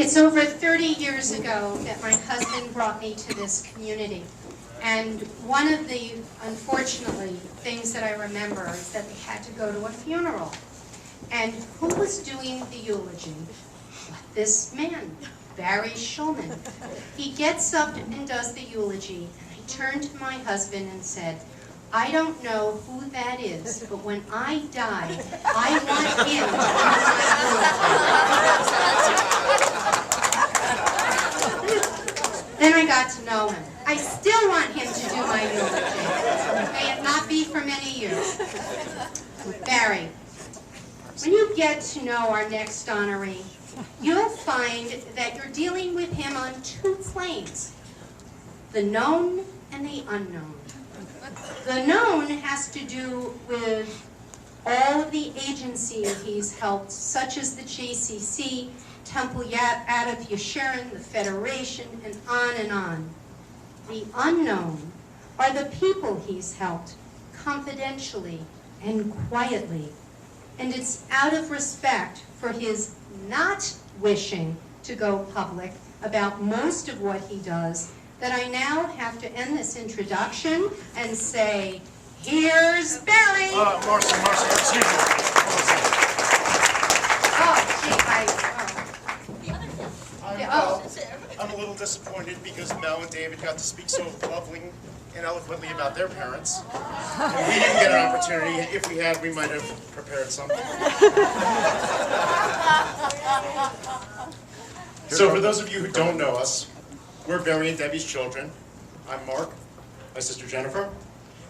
It's over 30 years ago that my husband brought me to this community. And one of the, unfortunately, things that I remember is that they had to go to a funeral. And who was doing the eulogy? This man, Barry Schulman. He gets up and does the eulogy, and I turned to my husband and said, I don't know who that is, but when I die, I want him to do my eulogy. Then I got to know him. I still want him to do my eulogy. May it not be for many years. Barry, when you get to know our next honoree, you'll find that you're dealing with him on two planes, the known and the unknown. The known has to do with all of the agencies he's helped, such as the JCC, Temple Adath Yeshurun, the Federation, and on and on. The unknown are the people he's helped, confidentially and quietly. And it's out of respect for his not wishing to go public about most of what he does that I now have to end this introduction and say, here's Barry. Marcy, excuse me. I'm a little disappointed because Mel and David got to speak so lovely and eloquently about their parents. And we didn't get an opportunity. If we had, we might have prepared something. So for those of you who don't know us, we're Barry and Debbie's children. I'm Mark, my sister Jennifer,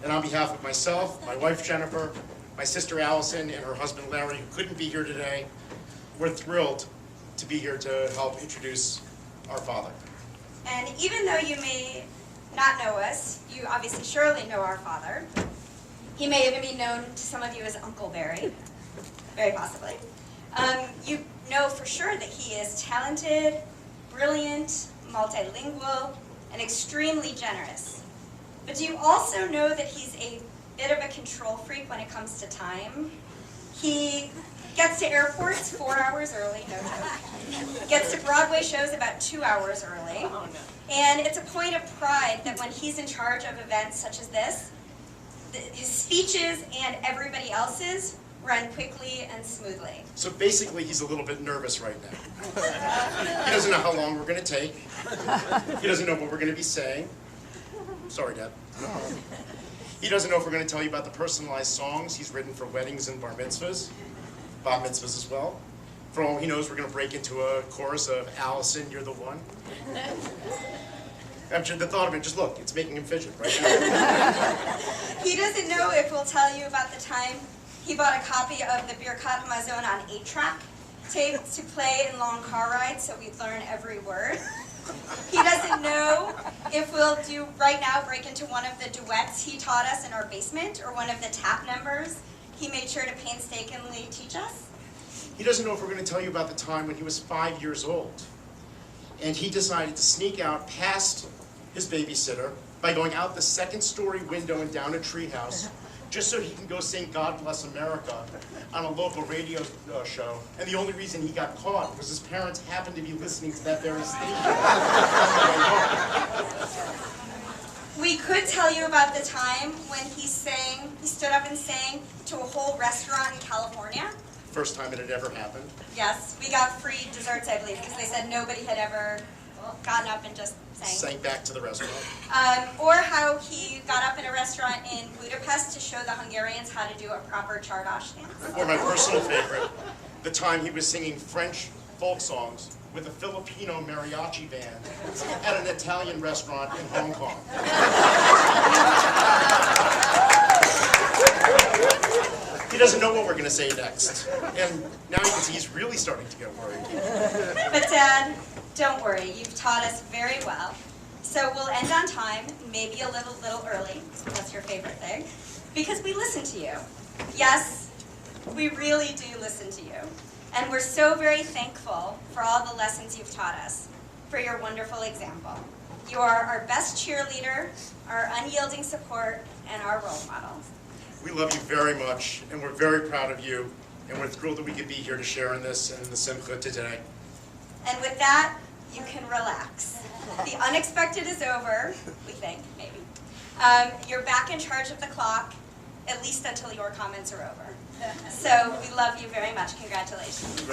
and on behalf of myself, my wife Jennifer, my sister Allison, and her husband Larry, who couldn't be here today, we're thrilled to be here to help introduce our father. And even though you may not know us, you obviously surely know our father. He may even be known to some of you as Uncle Barry, very possibly. You know for sure that he is talented, brilliant, multilingual, and extremely generous. But do you also know that he's a bit of a control freak when it comes to time? He gets to airports 4 hours early, no joke. Gets to Broadway shows about 2 hours early. And it's a point of pride that when he's in charge of events such as this, his speeches and everybody else's run quickly and smoothly. So basically, he's a little bit nervous right now. He doesn't know how long we're going to take. He doesn't know what we're going to be saying. Sorry, Dad. He doesn't know if we're going to tell you about the personalized songs he's written for weddings and bar mitzvahs, bat mitzvahs as well. For all he knows, we're going to break into a chorus of Allison, You're the One. I'm sure the thought of it, just look, it's making him fidget right now. He doesn't know if we'll tell you about the time he bought a copy of the Birkat Hamazon on 8-track tape to play in long car rides so we'd learn every word. He doesn't know if we'll right now break into one of the duets he taught us in our basement or one of the tap numbers he made sure to painstakingly teach us. He doesn't know if we're going to tell you about the time when he was 5 years old and he decided to sneak out past his babysitter by going out the second-story window and down a treehouse just so he can go sing God Bless America on a local radio show. And the only reason he got caught was his parents happened to be listening to that very station. We could tell you about the time when he stood up and sang to a whole restaurant in California. First time it had ever happened. Yes, we got free desserts, I believe, because they said nobody had ever gotten up and just sang. Sang back to the restaurant. Or how he got up in a restaurant in Budapest to show the Hungarians how to do a proper Czardas dance. Or my personal favorite, the time he was singing French folk songs with a Filipino mariachi band at an Italian restaurant in Hong Kong. He doesn't know what we're going to say next. And now you can see he's really starting to get worried. But Dad, don't worry, you've taught us very well. So we'll end on time, maybe a little early. That's your favorite thing. Because we listen to you. Yes, we really do listen to you. And we're so very thankful for all the lessons you've taught us, for your wonderful example. You are our best cheerleader, our unyielding support, and our role model. We love you very much, and we're very proud of you, and we're thrilled that we could be here to share in this and in the Simcha today. And with that, you can relax. The unexpected is over, we think, maybe. You're back in charge of the clock, at least until your comments are over. So we love you very much. Congratulations.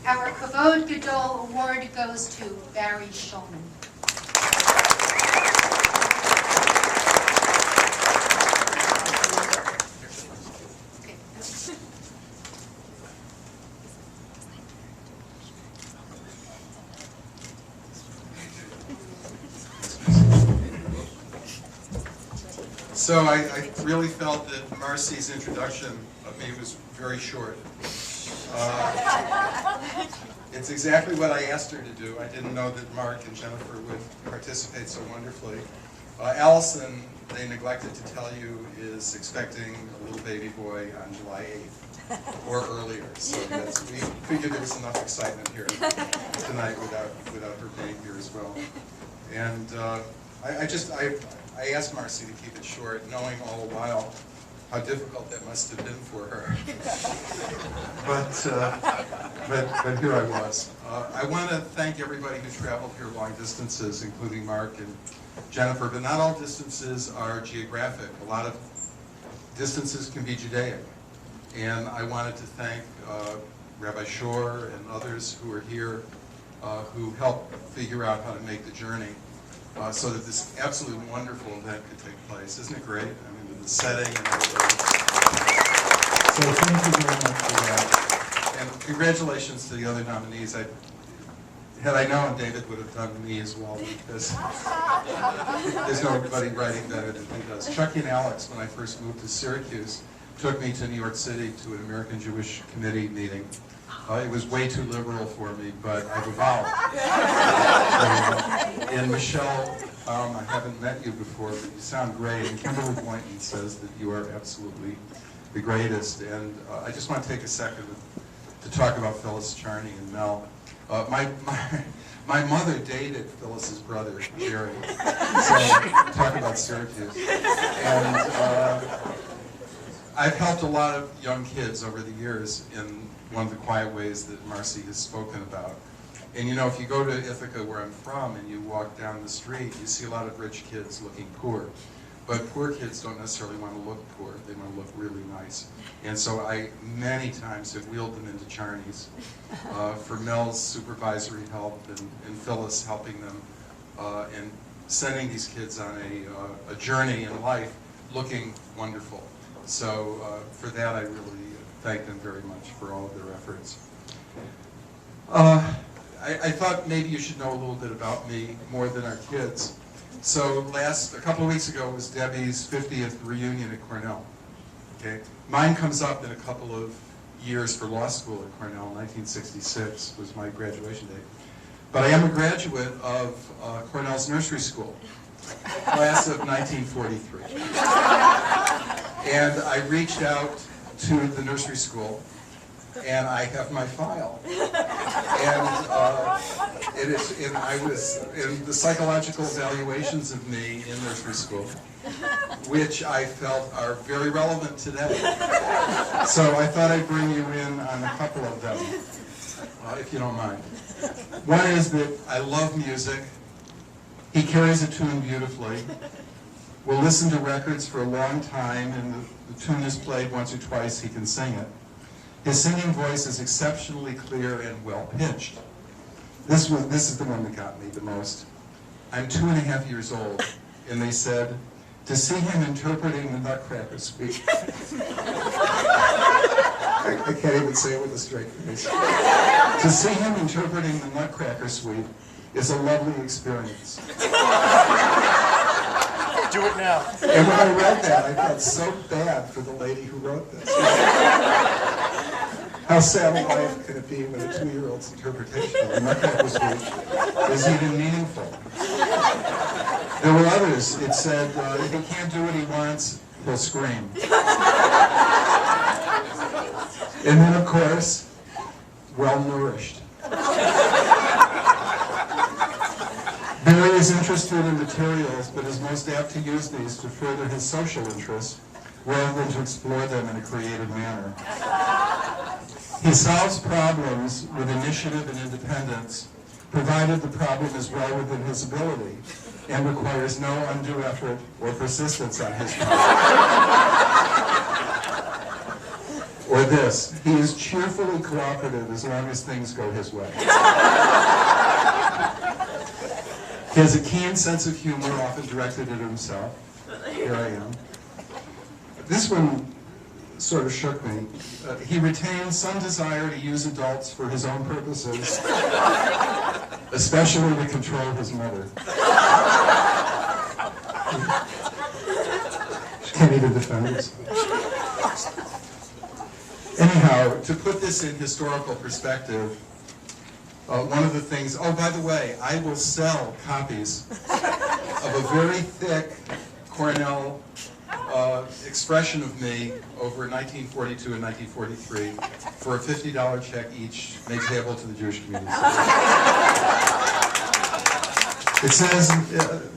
Our Kavod Gadol Award goes to Barry Shulman. So I really felt that Marcy's introduction of me was very short. It's exactly what I asked her to do. I didn't know that Mark and Jennifer would participate so wonderfully. Allison, they neglected to tell you, is expecting a little baby boy on July 8th or earlier. So we figured there was enough excitement here tonight without her being here as well. And I asked Marcy to keep it short, knowing all the while how difficult that must have been for her. But here I was. I want to thank everybody who traveled here long distances, including Mark and Jennifer, but not all distances are geographic. A lot of distances can be Judaic. And I wanted to thank Rabbi Shore and others who are here who helped figure out how to make the journey so that this absolutely wonderful event could take place. Isn't it great? I mean, with the setting and everything. So thank you very much for that. And congratulations to the other nominees. Had I known, David would have done me as well, because there's nobody writing better than he does. Chucky and Alex, when I first moved to Syracuse, took me to New York City to an American Jewish Committee meeting. It was way too liberal for me, but I've evolved. And Michelle, I haven't met you before, but you sound great. And Kimberly Boynton says that you are absolutely the greatest. And I just want to take a second to talk about Phyllis Charney and Mel. My mother dated Phyllis's brother, Jerry. So talk about Syracuse. And I've helped a lot of young kids over the years in one of the quiet ways that Marcy has spoken about. And you know, if you go to Ithaca, where I'm from, and you walk down the street, you see a lot of rich kids looking poor. But poor kids don't necessarily want to look poor. They want to look really nice. And so I, many times, have wheeled them into Charney's for Mel's supervisory help and Phyllis helping them and sending these kids on a journey in life looking wonderful. So for that, I really thank them very much for all of their efforts. I thought maybe you should know a little bit about me more than our kids. So a couple of weeks ago was Debbie's 50th reunion at Cornell. Okay, mine comes up in a couple of years for law school at Cornell. 1966 was my graduation date. But I am a graduate of Cornell's nursery school, class of 1943. And I reached out to the nursery school, and I have my file. And I was in the psychological evaluations of me in nursery school, which I felt are very relevant today. So I thought I'd bring you in on a couple of them, if you don't mind. One is that I love music. He carries a tune beautifully. We'll listen to records for a long time, and the tune is played once or twice, he can sing it. His singing voice is exceptionally clear and well-pitched. This is the one that got me the most. I'm 2.5 years old, and they said, to see him interpreting the Nutcracker Suite. I can't even say it with a straight face. To see him interpreting the Nutcracker Suite is a lovely experience. Do it now. And when I read that, I felt so bad for the lady who wrote this. How sad a life can it be when a 2-year-old's interpretation of the Nutcracker Suite is even meaningful? There were others. It said, if he can't do what he wants, he'll scream. And then, of course, well-nourished. Barry is interested in materials, but is most apt to use these to further his social interests, rather than to explore them in a creative manner. He solves problems with initiative and independence, provided the problem is well within his ability and requires no undue effort or persistence on his part. Or this, he is cheerfully cooperative as long as things go his way. He has a keen sense of humor, often directed at himself. Here I am. This one sort of shook me. He retains some desire to use adults for his own purposes, especially to control his mother. She can't even defend herself. Anyhow, to put this in historical perspective, one of the things, oh, by the way, I will sell copies of a very thick Cornell expression of me over 1942 and 1943 for a $50 check each, made payable to the Jewish community. It says,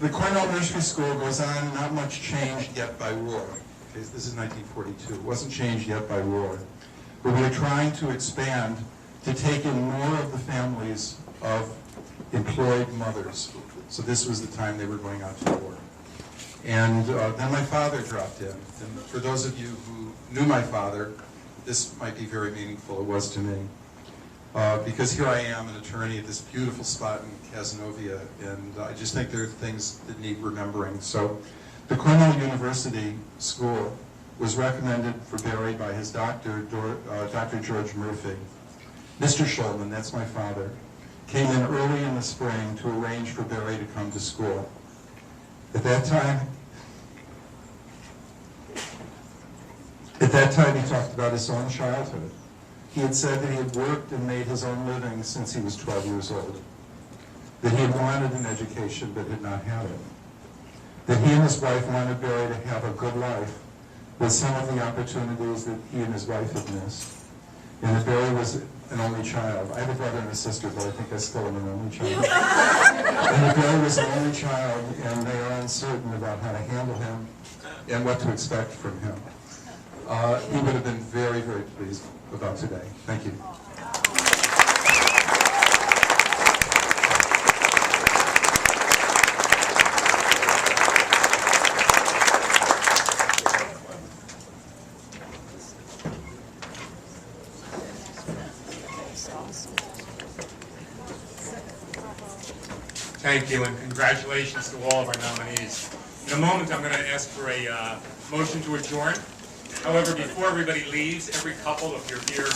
the Cornell Nursery School goes on, not much changed yet by war. Okay, this is 1942. It wasn't changed yet by war. But we are trying to expand to take in more of the families of employed mothers. So this was the time they were going out to war. And then my father dropped in. And for those of you who knew my father, this might be very meaningful. It was to me. Because here I am, an attorney at this beautiful spot in Cazenovia, and I just think there are things that need remembering. So the Cornell University School was recommended for Barry by his doctor, Dr. George Murphy. Mr. Schulman, that's my father, came in early in the spring to arrange for Barry to come to school. At that time, he talked about his own childhood. He had said that he had worked and made his own living since he was 12 years old, that he had wanted an education but had not had it, that he and his wife wanted Barry to have a good life with some of the opportunities that he and his wife had missed, and that Barry was an only child. I have a brother and a sister, but I think I still am an only child. And that Barry was an only child, and they are uncertain about how to handle him and what to expect from him. He would have been very, very pleased about today. Thank you. Thank you, and congratulations to all of our nominees. In a moment, I'm going to ask for a motion to adjourn. However, before everybody leaves, every couple, if you're here